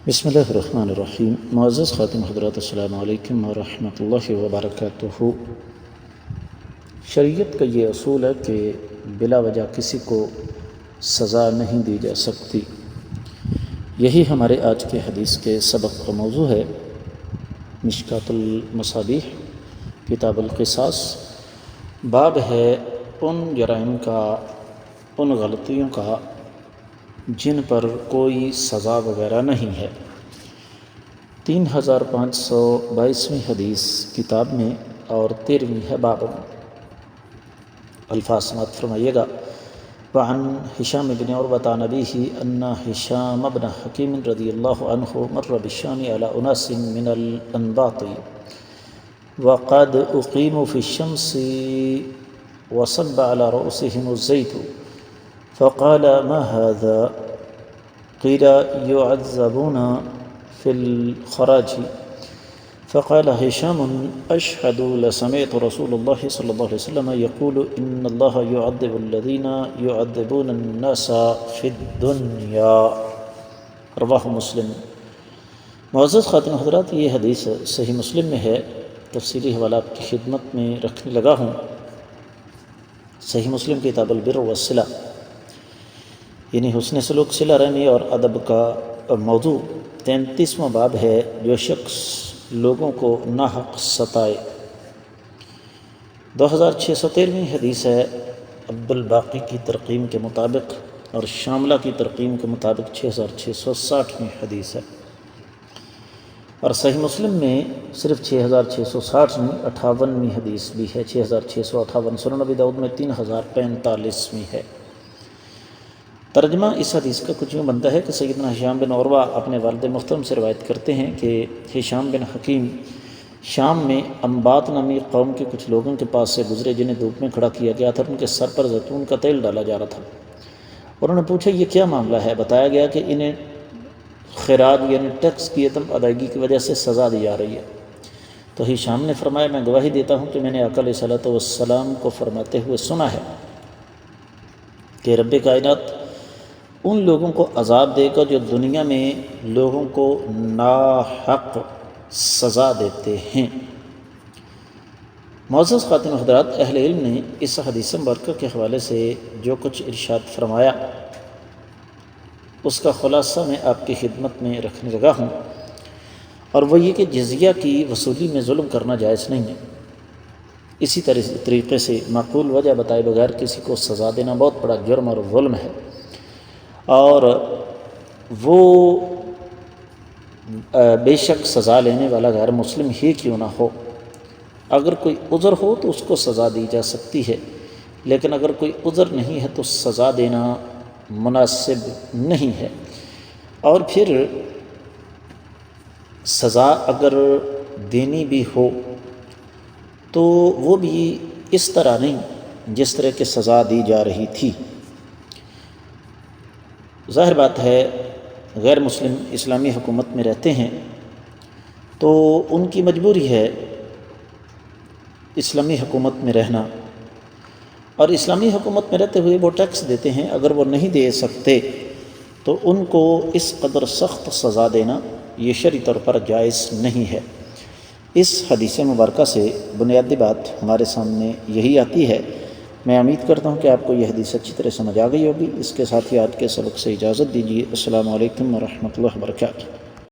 بسم اللہ الرحمن الرحیم۔ معزز خاتم حضرات، السلام علیکم ورحمۃ اللہ وبرکاتہ۔ شریعت کا یہ اصول ہے کہ بلا وجہ کسی کو سزا نہیں دی جا سکتی۔ یہی ہمارے آج کے حدیث کے سبق کا موضوع ہے۔ مشکوٰۃ المصابیح، کتاب القصاص، باب ہے ان جرائم کا، ان غلطیوں کا جن پر کوئی سزا وغیرہ نہیں ہے۔ 3522ویں حدیث کتاب میں اور 13ویں ہے باب میں۔ الفاظ سماعت فرمائیے گا۔ وعن ہشام بن عروۃ عن ابیہ ان ہشام بن حکیم رضی اللہ عنہ مر بالشام علی اناس من الانباط وقد اقیموا فی الشمس وصب على رؤوسهم الزیت فقال ما هذا؟ قیل يعذبون في الخراج فقال هشام أشهد لسمعت رسول الله صلى الله عليه وسلم يقول إن الله يعذب الذين يعذبون الناس في الدنيا، رواہ مسلم۔ معزز خاتون حضرات، یہ حدیث صحیح مسلم میں ہے۔ تفصیلی حوالہ آپ کی خدمت میں رکھنے لگا ہوں۔ صحیح مسلم کتاب البر والصلہ، یعنی حسن سلوک، صلہ رحمی اور ادب کا موضوع 33واں باب ہے۔ جو شخص لوگوں کو ناحق ستائے۔ 2613ویں حدیث ہے عبد الباقی کی ترقیم کے مطابق، اور شاملہ کی ترقیم کے مطابق 6660ویں حدیث ہے۔ اور صحیح مسلم میں صرف 6660 نہیں، 58ویں حدیث بھی ہے، 6658۔ سنن نبی داؤد میں 3045ویں ہے۔ ترجمہ اس حدیث کا کچھ یوں بنتا ہے کہ سیدنا ہشام بن عروہ اپنے والد محترم سے روایت کرتے ہیں کہ ہشام بن حکیم شام میں انباط نامی قوم کے کچھ لوگوں کے پاس سے گزرے جنہیں دھوپ میں کھڑا کیا گیا تھا۔ ان کے سر پر زیتون کا تیل ڈالا جا رہا تھا، اور انہوں نے پوچھا یہ کیا معاملہ ہے؟ بتایا گیا کہ انہیں خراج یعنی ٹیکس کی عدم ادائیگی کی وجہ سے سزا دی جا رہی ہے۔ تو ہشام نے فرمایا میں گواہی دیتا ہوں کہ میں نے آقا علیہ الصلوۃ والسلام کو فرماتے ہوئے سنا ہے کہ رب کائنات ان لوگوں کو عذاب دے گا جو دنیا میں لوگوں کو ناحق سزا دیتے ہیں۔ معزز خاتون حضرات، اہل علم نے اس حدیث مبارکہ کے حوالے سے جو کچھ ارشاد فرمایا اس کا خلاصہ میں آپ کی خدمت میں رکھنے لگا ہوں، اور وہ یہ کہ جزیہ کی وصولی میں ظلم کرنا جائز نہیں ہے۔ اسی طریقے سے معقول وجہ بتائے بغیر کسی کو سزا دینا بہت بڑا جرم اور ظلم ہے، اور وہ بے شک سزا لینے والا غیر مسلم ہی کیوں نہ ہو۔ اگر کوئی عذر ہو تو اس کو سزا دی جا سکتی ہے، لیکن اگر کوئی عذر نہیں ہے تو سزا دینا مناسب نہیں ہے۔ اور پھر سزا اگر دینی بھی ہو تو وہ بھی اس طرح نہیں جس طرح کہ سزا دی جا رہی تھی۔ ظاہر بات ہے غیر مسلم اسلامی حکومت میں رہتے ہیں تو ان کی مجبوری ہے اسلامی حکومت میں رہنا، اور اسلامی حکومت میں رہتے ہوئے وہ ٹیکس دیتے ہیں۔ اگر وہ نہیں دے سکتے تو ان کو اس قدر سخت سزا دینا یہ شرعی طور پر جائز نہیں ہے۔ اس حدیث مبارکہ سے بنیادی بات ہمارے سامنے یہی آتی ہے۔ میں امید کرتا ہوں کہ آپ کو یہ حدیث اچھی طرح سمجھ آ گئی ہوگی۔ اس کے ساتھ ہی آج کے سبق سے اجازت دیجیے۔ السلام علیکم ورحمۃ اللہ وبرکاتہ۔